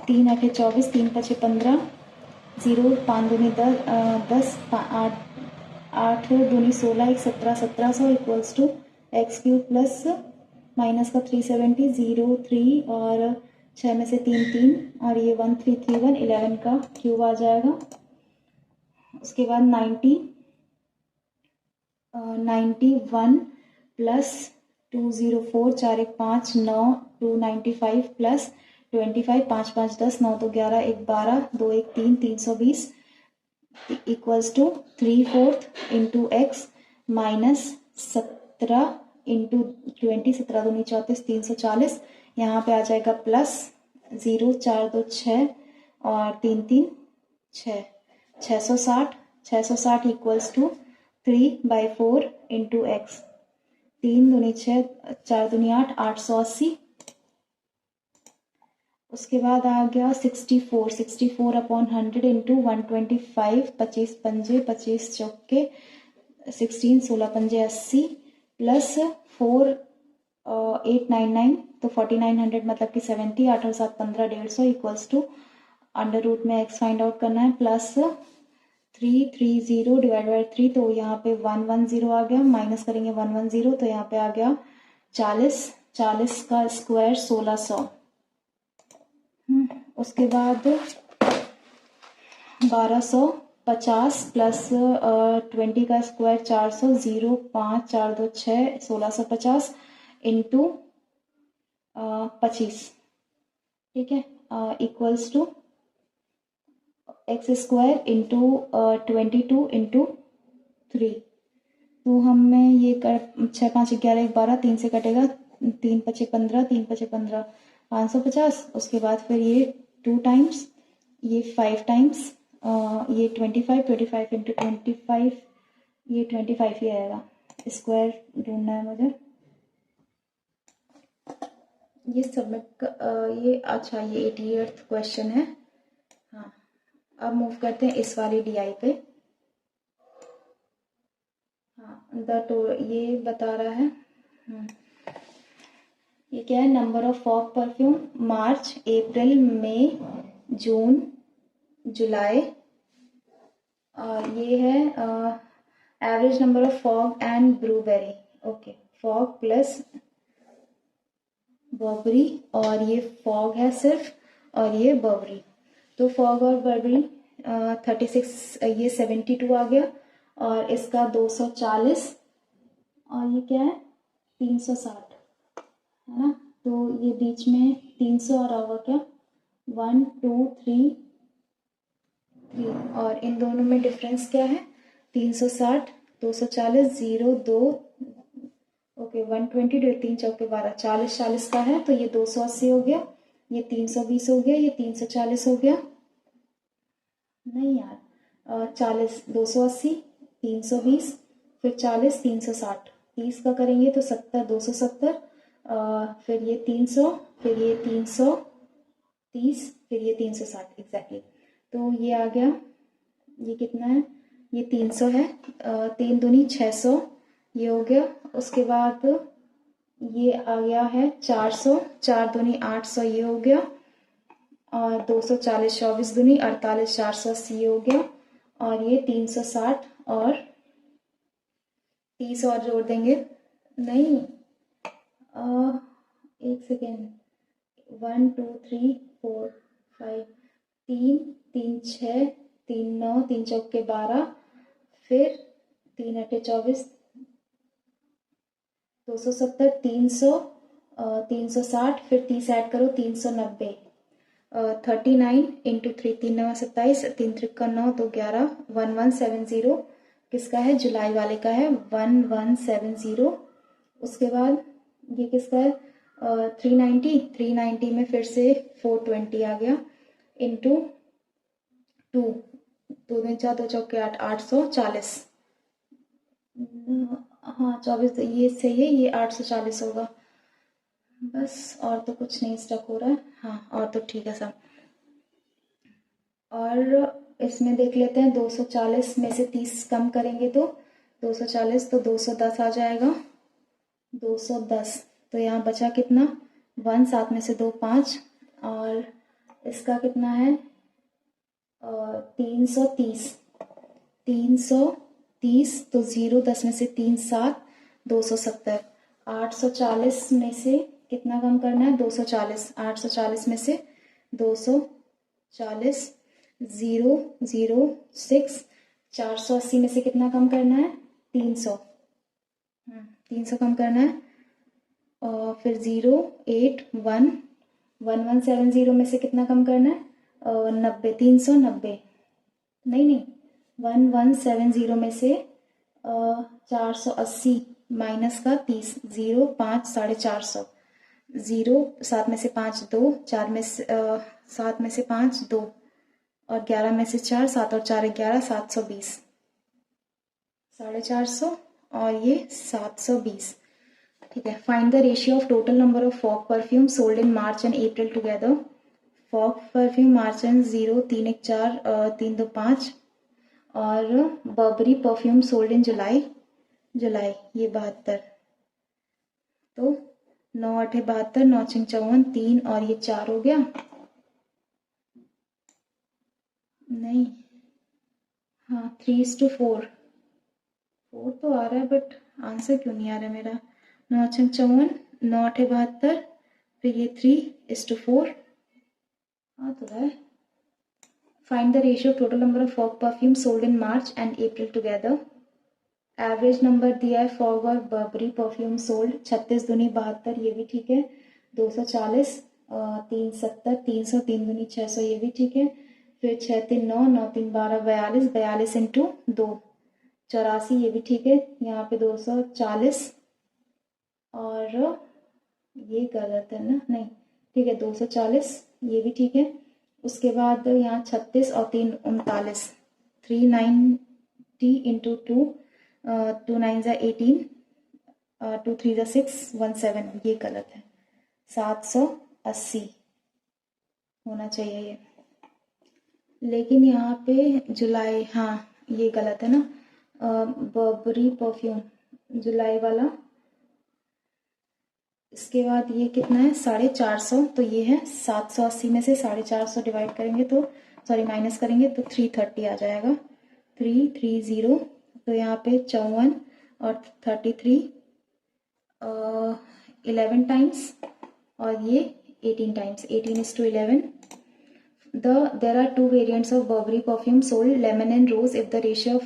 3 8 24, 3 5 15, 0 5 दूनी 10, 8 8 दूनी 16, 1 17 1700 equals to x cube plus minus का 370, 0 3 और 6 में से 3 3, और ये 1331, 11 का क्यूब आ जाएगा। उसके बाद 91 plus 204, 4 1 5 9, 295 plus 25, 5 5 10, 9 2 11, 1 12, 2 1 3, 320 equals to 3/4 into x minus 17 into 20, 17 दूनी 34, 340। यहाँ पे आ जाएगा प्लस 0 4 2 6 और 3 3 6, 660। 660 इक्वल्स टू 3/4 इंटू एक्स, 3 दूनी 6, 4 दूनी 8, 880। उसके बाद आ गया 64, 64 अपॉन 100 इंटू 125, 25 पंजे 25 चौके 16, 16 पंजे 80 प्लस 4 899, तो 4900 मतलब कि 70, 8 और 7 15, 150 इक्वल्स टू अंडर रूट में एक्स फाइंड आउट करना है, प्लस 330 डिवाइड बाई 3, तो यहाँ पे 110 आ गया, माइनस करेंगे 110, तो यहाँ पे आ गया 40, 40 का स्क्वायर 1600। उसके बाद 1250 प्लस 20 का स्क्वायर 400, 0 5 4 2 6, 1650 इंटू 25, ठीक है, equals to x square into 22 into 3। तो हमें ये कर 6 5 11 1 12, 3 से कटेगा, 3 5 15, 3 5 15, 550। उसके बाद फिर ये 2 टाइम्स, ये 5 टाइम्स, ये 25 25 इंटू 25, ये 25 ही आएगा। स्क्वायर ढूंढना है मुझे। ये सबमिट ये अच्छा, ये 88th क्वेश्चन है। हाँ, अब मूव करते हैं इस वाली DI पे। हाँ, ये बता रहा है, ये क्या है? नंबर ऑफ फॉग परफ्यूम मार्च अप्रैल मई जून जुलाई, ये है average number of fog and blueberry. Okay, fog plus Barbari, और ये फॉग है सिर्फ, और ये बर्बरी। तो फॉग और बर्बरी 36, ये 72 आ गया, और इसका 240, और ये क्या है? 360। है ना। तो ये बीच में 300 आ रहा होगा क्या, 1 2 3 3, और इन दोनों में डिफरेंस क्या है, 360 240 0 2, ओके 120, तीन चौके 12, 40 40 का है, तो ये 280 हो गया, ये 320 हो गया, ये 340 हो गया, नहीं यार 40 280 320, फिर 40 360, 30 का करेंगे तो 70 270, फिर ये 300, फिर ये 330, फिर ये 360 एग्जैक्टली। तो ये आ गया, ये कितना है, ये 300 है, 3 दूनी 600, ये हो गया। उसके बाद ये आ गया है 400, 4 दूनी 800, ये हो गया, और 240 24 दूनी 48, 480 ये हो गया, और ये 360 और 30 और जोड़ देंगे, नहीं एक सेकेंड, 1 2 3 4 5, 3 3 6 3 9 3 चौके 12, फिर 3 अठे 24, 270 300 360, फिर 30 ऐड करो 390, 39 इंटू 3 3 9 27, 3 त्रिक 9 2 11, 1170 किसका है, जुलाई वाले का है 1170। उसके बाद ये किसका है 390, 390 में फिर से 420 आ गया, इंटू 2, 2 दिन 4 2 चौके 8, 840, हाँ 24, ये सही है, ये 840 होगा बस, और तो कुछ नहीं स्टक हो रहा है, हाँ और तो ठीक है सब। और इसमें देख लेते हैं 240 में से 30 कम करेंगे तो 240, तो 210 आ जाएगा, 210, तो यहाँ बचा कितना 1, 7 में से 2 5, और इसका कितना है 330, 330, तो 0 10 में से 3 7, 270, 840 में से कितना कम करना है 240, 840 में से 240, 0 0 6, 480 में से कितना कम करना है 300, 300 कम करना है, और फिर 0 8 1, 1170 में से कितना कम करना है 90, 390, नहीं 1170 में से 480 माइनस का 30, 0 5 450, 0 7 में से 5 2, 4 में से 7 में से 5 2, और 11 में से 4, 7 और 4 11, 720, 450 और ये 720, ठीक है। Find the ratio of total number of Fogg perfume sold in March and April together. Fog perfume March and 0 3 1 4 3 2 5, और बर्बरी परफ्यूम सोल्ड इन जुलाई, जुलाई ये 72, तो 9 8 72, 9 6 54, 3 और ये 4 हो गया, नहीं हाँ 3:4, 4 तो आ रहा है बट आंसर क्यों नहीं आ रहा है मेरा, 9 6 54, 9 8 72, फिर ये 3:4, हाँ तो है। Find the ratio of total number of fog perfumes sold in March and April together. Average number दिया है फॉग और बर्बरी परफ्यूम सोल्ड, 36 दूनी 72, ये भी ठीक है, 240, 370, 300, 3 दूनी 600, ये भी ठीक है, फिर 6 3 9 9 3 12 42, 42 इंटू 2 84, ये भी ठीक है, यहाँ पे 240, और ये गलत है ना, नहीं ठीक है 240, ये भी ठीक है। उसके बाद यहाँ 36 और 3 39, 390 इंटू 2, 2 9 18, 2 3 6 17, ये गलत है, 780 होना चाहिए ये, लेकिन यहाँ पे जुलाई, हाँ ये गलत है ना, बर्बरी परफ्यूम जुलाई वाला। इसके बाद ये कितना है 450, तो ये है 780 में से 450 डिवाइड करेंगे तो सॉरी माइनस करेंगे तो 330 आ जाएगा, 330, तो यहाँ पे 54 और 33 11 टाइम्स, और ये 18 times, 18:11। There are two variants of Burberry perfume sold, lemon and rose. If the ratio of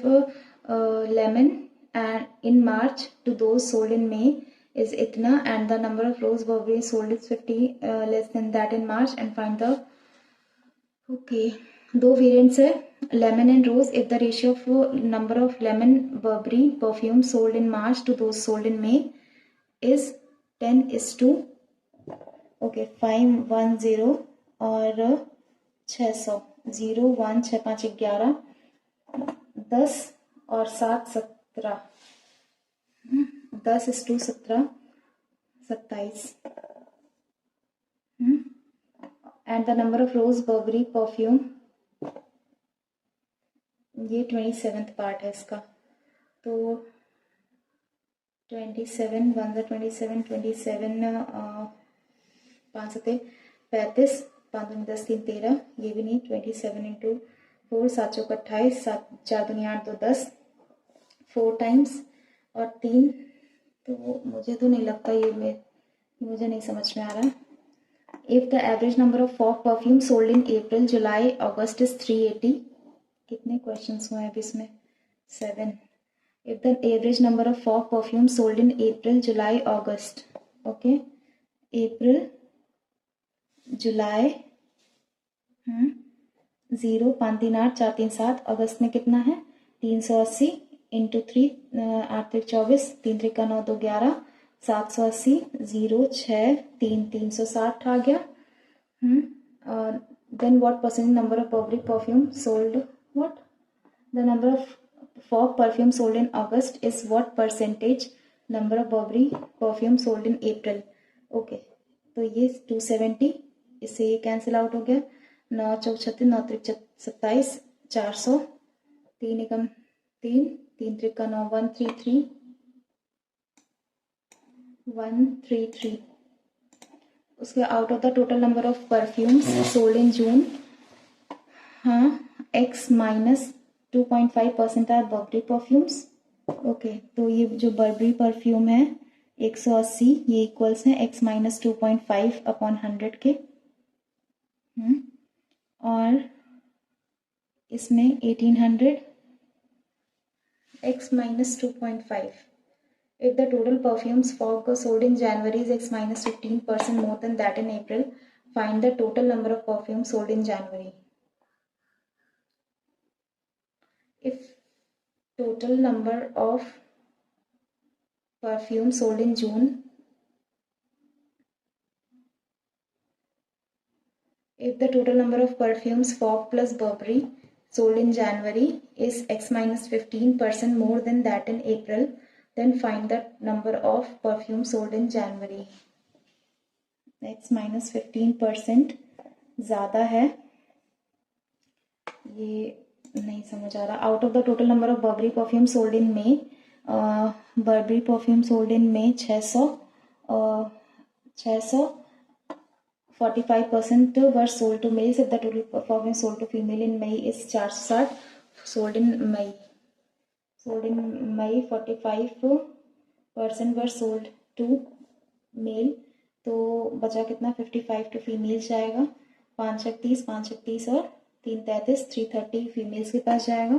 lemon and in March to those sold in May is इतना, and the number of rose Burberry sold is 50 less than that in March, and find the okay, दो वेरिएंट्स है lemon and rose. If the ratio of number of lemon Burberry perfume sold in March to those sold in May is 10:, okay 510 और 600, 0 1 6 5 11 10 और 7 17, 10:17 27. And the number of rose Barbari perfume, ये 27th पार्ट है इसका. तो 27 1 27 27 5 7 35 5 2 10 3 13, ये भी नहीं. 27 इंटू 4 7 चौक 28 7 4 दूनी 8 2 10 4 टाइम्स और 3. तो मुझे तो नहीं लगता मुझे नहीं समझ में आ रहा. If the average number of Fogg perfume sold in April July August is 380. कितने क्वेश्चंस हुए हैं अभी इसमें? 7. If the average number of Fogg perfume sold in April July August, okay April July 0 5 3 8 4 3 7, अगस्त में कितना है 380 इंटू 3 8 3 24 3 3 9 2 11 780 0 6 3 360 आ गया. Then what percentage number of Burberry perfume sold? What? The number of fog perfume sold in August is what percentage number of Burberry perfume sold in April? Okay, तो ये 270, इससे ये कैंसिल आउट हो गया. 9 चौक 36 9 त्रिक 27 400, 3 एकम 3 3 त्रिक 9 133 133. उसके out of the total number of perfumes sold in June, हाँ x minus 2.5% are Burberry perfumes. Okay, तो ये जो बर्बरी परफ्यूम है 180, ये इक्वल्स है x माइनस 2.5 अपॉन 100 के. और इसमें 1800 x minus 2.5. If the total perfumes fog sold in January is x minus 15% more than that in April, find the total number of perfumes sold in January. If total number of perfumes sold in June, if the total number of perfumes fog plus Burberry sold in January is x minus 15% more than that in April, then find the number of perfumes sold in January. x minus 15% ज़्यादा है, ये नहीं समझ आ रहा. Out of the total number of Burberry perfume sold in may, Barbari perfume sold in may 600, 45% were sold to males. If the total perfume sold to female in May is 460, sold in May 45% were sold to male. तो बचा कितना 55 टू फीमेल्स जाएगा. 5 30 5 30 और 3 33 330 फीमेल्स के पास जाएगा.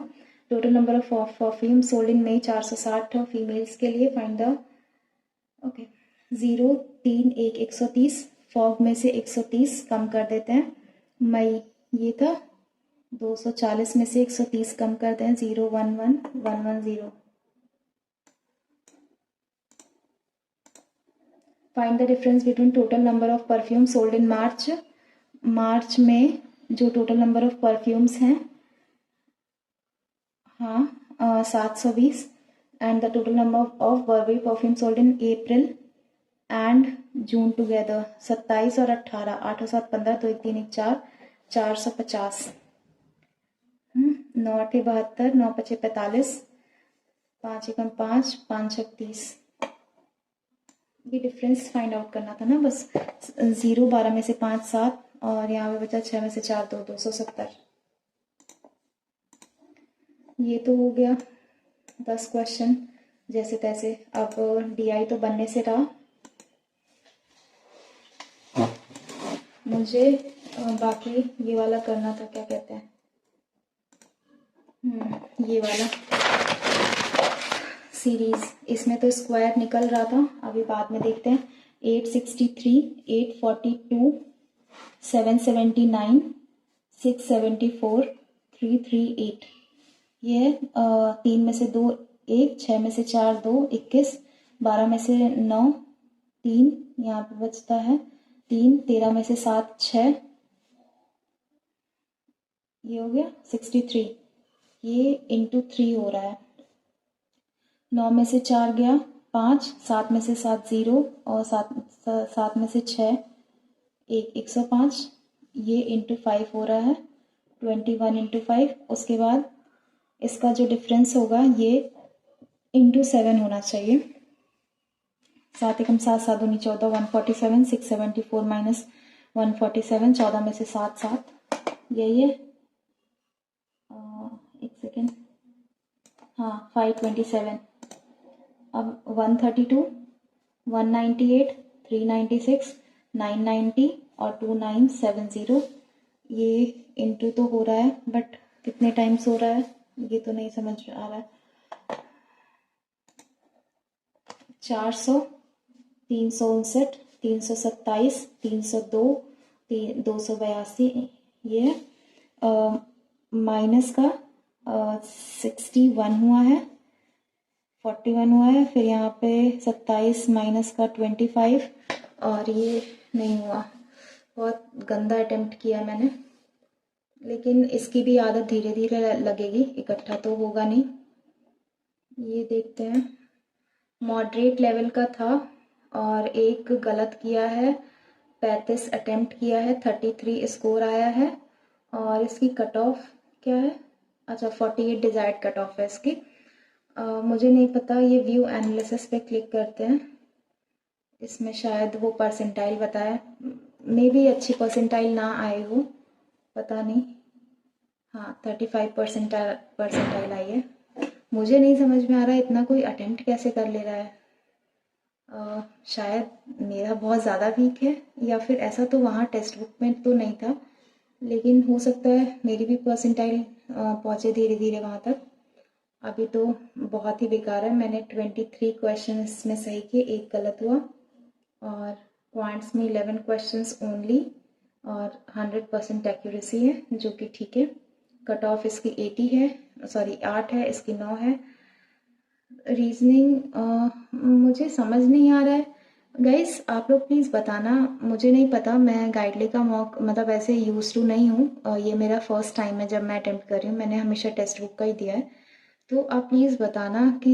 Total number of perfume sold in May 460 females के लिए. फाइंड द ओके 0 3 1 130, फॉग में से 130 कम कर देते हैं. मई ये था 240 में से 130 कम करते हैं. 0 1 1 1 1 0. Find the difference between total number of perfume sold in March. मार्च में जो टोटल नंबर ऑफ परफ्यूम्स हैं, हाँ 720, and the total number of Burberry perfume sold in April and June together 27 और 18. 8 और 7 15, 2 1 3 1 4, 450. 9 8 72, 9 5 45, 5 1 5 5 36. ये डिफरेंस फाइंड आउट करना था ना बस. 0 12 में से 5 7 और यहाँ पे बचा 6 में से 4 2 270. ये तो हो गया 10 क्वेश्चन जैसे तैसे. अब DI तो बनने से रहा. मुझे बाकी ये वाला करना था, क्या कहते हैं ये वाला सीरीज, इसमें तो स्क्वायर निकल रहा था, अभी बाद में देखते हैं। 863, 842, 779, 674, 338, ये है। 3 में से 2 1, 6 में से 4 2, 21, 12 में से 9 3, यहाँ पे बचता है 3, 13 में से 7 6, ये हो गया 63, ये इंटू 3 हो रहा है। 9 में से 4 गया 5, 7 में से 7 0, और 7 में से 6 1, 105, ये इंटू 5 हो रहा है 21 इंटू 5। उसके बाद इसका जो डिफरेंस होगा ये इंटू 7 होना चाहिए। 7 एकम 7, 7 दूनी 14, 147, 674 माइनस 147, 14 में से 7 7, यही है। एक सेकेंड, हाँ 527। अब 132, 198, 396, 990 और 2970, ये इंटू तो हो रहा है बट कितने टाइम्स हो रहा है ये तो नहीं समझ आ रहा है। 400, 359, 327, 302, 282, ये माइनस का 61 हुआ है, 41 हुआ है, फिर यहाँ पे 27 माइनस का 25, और ये नहीं हुआ। बहुत गंदा अटेम्प्ट किया मैंने, लेकिन इसकी भी आदत धीरे धीरे लगेगी, इकट्ठा तो होगा नहीं। ये देखते हैं, मॉडरेट लेवल का था और एक गलत किया है, 35 अटेम्प्ट किया है, 33 स्कोर आया है, और इसकी कट ऑफ क्या है, अच्छा 48 डिजायर्ड कट ऑफ है इसकी। मुझे नहीं पता, ये व्यू एनालिसिस पे क्लिक करते हैं, इसमें शायद वो परसेंटाइल बताया, मे भी अच्छी परसेंटाइल ना आए हो, पता नहीं। हाँ 35 परसेंटाइल आई है। मुझे नहीं समझ में आ रहा है इतना कोई अटेम्प्ट कैसे कर ले रहा है। शायद मेरा बहुत ज़्यादा वीक है, या फिर ऐसा तो वहाँ टेक्स्ट बुक में तो नहीं था, लेकिन हो सकता है मेरी भी परसेंटाइल पहुँचे धीरे धीरे वहाँ तक। अभी तो बहुत ही बेकार है, मैंने 23 क्वेश्चन में सही किए, एक गलत हुआ, और क्वांट्स में 11 क्वेश्चंस ओनली, और 100% एक्यूरेसी है, जो कि ठीक है। कट ऑफ इसकी 80 है, सॉरी 8 है, इसकी 9 है। रीजनिंग मुझे समझ नहीं आ रहा है गाइस, आप लोग प्लीज़ बताना, मुझे नहीं पता, मैं गाइडली का मॉक मतलब ऐसे यूज टू नहीं हूँ, ये मेरा फर्स्ट टाइम है जब मैं अटेम्प्ट कर रही हूँ, मैंने हमेशा टेक्स्ट बुक का ही दिया है। तो आप प्लीज़ बताना कि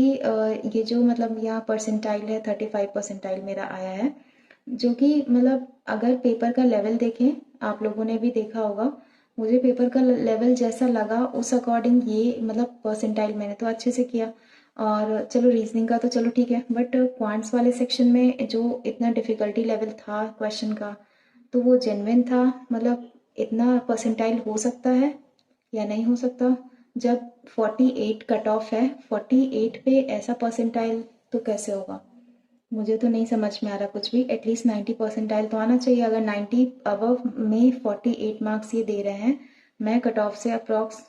ये जो मतलब यहाँ परसेंटाइल है 35 परसेंटाइल मेरा आया है, जो कि मतलब अगर पेपर का लेवल देखें, आप लोगों ने भी देखा होगा, मुझे पेपर का लेवल जैसा लगा उस अकॉर्डिंग ये मतलब परसेंटाइल मैंने तो अच्छे से किया। और चलो रीजनिंग का तो चलो ठीक है, बट क्वांट्स वाले सेक्शन में जो इतना डिफ़िकल्टी लेवल था क्वेश्चन का, तो वो जेन्युइन था, मतलब इतना परसेंटाइल हो सकता है या नहीं हो सकता। जब 48 कट ऑफ है, 48 पे ऐसा परसेंटाइल तो कैसे होगा, मुझे तो नहीं समझ में आ रहा कुछ भी। एटलीस्ट 90 परसेंटाइल तो आना चाहिए, अगर 90 अबव में 48 मार्क्स ये दे रहे हैं, मैं कट ऑफ से अप्रॉक्स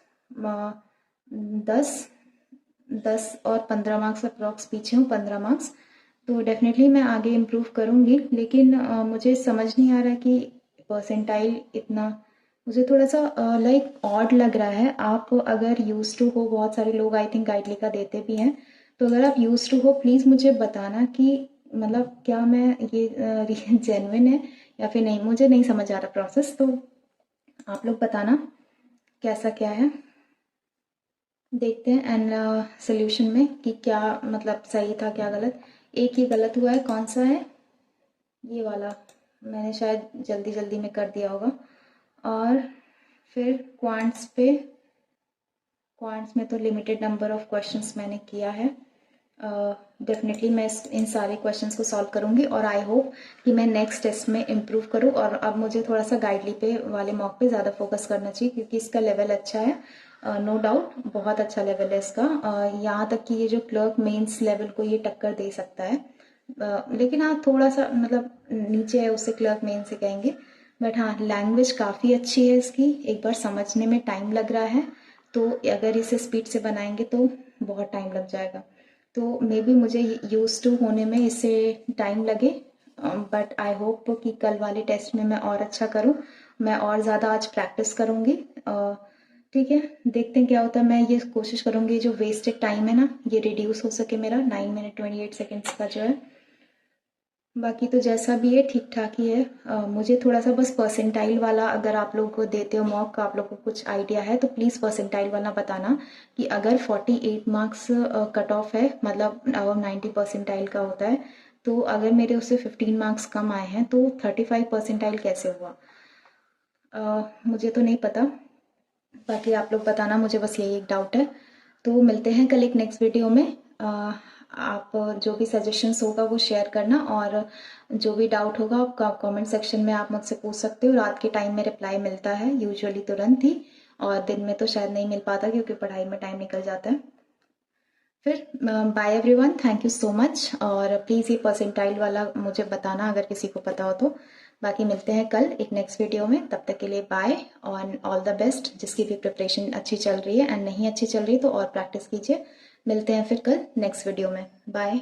10 10 और 15 मार्क्स अप्रॉक्स पीछे हूँ, 15 मार्क्स, तो डेफिनेटली मैं आगे इम्प्रूव करूँगी। लेकिन मुझे समझ नहीं आ रहा कि परसेंटाइल इतना, मुझे थोड़ा सा लाइक ऑड लग रहा है। आप अगर यूज टू हो, बहुत सारे लोग आई थिंक गाइडली का देते भी हैं, तो अगर आप यूज टू हो प्लीज़ मुझे बताना कि मतलब क्या मैं ये जेन्युइन है या फिर नहीं, मुझे नहीं समझ आ रहा प्रोसेस, तो आप लोग बताना कैसा क्या है। देखते हैं एंड सोल्यूशन में कि क्या मतलब सही था क्या गलत। एक ही गलत हुआ है, कौन सा है, ये वाला मैंने शायद जल्दी जल्दी में कर दिया होगा। और फिर क्वांट्स में तो लिमिटेड नंबर ऑफ क्वेश्चंस मैंने किया है। डेफिनेटली मैं इन सारे क्वेश्चंस को सॉल्व करूंगी, और आई होप कि मैं नेक्स्ट टेस्ट में इम्प्रूव करूं। और अब मुझे थोड़ा सा गाइडली पे वाले मॉक पे ज़्यादा फोकस करना चाहिए, क्योंकि इसका लेवल अच्छा है, नो डाउट बहुत अच्छा लेवल है इसका। यहाँ तक कि ये जो क्लर्क मेंस लेवल को ये टक्कर दे सकता है, लेकिन हाँ थोड़ा सा मतलब नीचे है उससे, क्लर्क मेन से कहेंगे। बट हाँ लैंग्वेज काफ़ी अच्छी है इसकी, एक बार समझने में टाइम लग रहा है, तो अगर इसे स्पीड से बनाएंगे तो बहुत टाइम लग जाएगा। तो मे बी मुझे यूज़ टू होने में इससे टाइम लगे, बट आई होप कि कल वाले टेस्ट में मैं और अच्छा करूं। मैं और ज़्यादा आज प्रैक्टिस करूंगी। ठीक है, देखते हैं क्या होता है। मैं ये कोशिश करूंगी जो वेस्टेड टाइम है ना, ये रिड्यूस हो सके मेरा। 9 मिनट 28 सेकेंड्स का जो है। बाकी तो जैसा भी है ठीक ठाक ही है। मुझे थोड़ा सा बस परसेंटाइल वाला, अगर आप लोग को देते हो मॉक का, आप लोग को कुछ आइडिया है तो प्लीज़ परसेंटाइल वाला बताना कि अगर 48 मार्क्स कट ऑफ है, मतलब 90 परसेंटाइल का होता है, तो अगर मेरे उससे 15 मार्क्स कम आए हैं तो 35 परसेंटाइल कैसे हुआ। मुझे तो नहीं पता, बाकी आप लोग बताना, मुझे बस यही एक डाउट है। तो मिलते हैं कल एक नेक्स्ट वीडियो में। आप जो भी सजेशंस होगा वो शेयर करना, और जो भी डाउट होगा आपका कमेंट सेक्शन में आप मुझसे पूछ सकते हो। रात के टाइम में रिप्लाई मिलता है यूजुअली तुरंत ही, और दिन में तो शायद नहीं मिल पाता क्योंकि पढ़ाई में टाइम निकल जाता है। फिर bye everyone, thank you so much. और प्लीज़ ये परसेंटाइल वाला मुझे बताना अगर किसी को पता हो तो। बाकी मिलते हैं कल एक नेक्स्ट वीडियो में, तब तक के लिए बाय और ऑल द बेस्ट। जिसकी भी प्रिपरेशन अच्छी चल रही है, एंड नहीं अच्छी चल रही तो और प्रैक्टिस कीजिए। मिलते हैं फिर कल नेक्स्ट वीडियो में। बाय।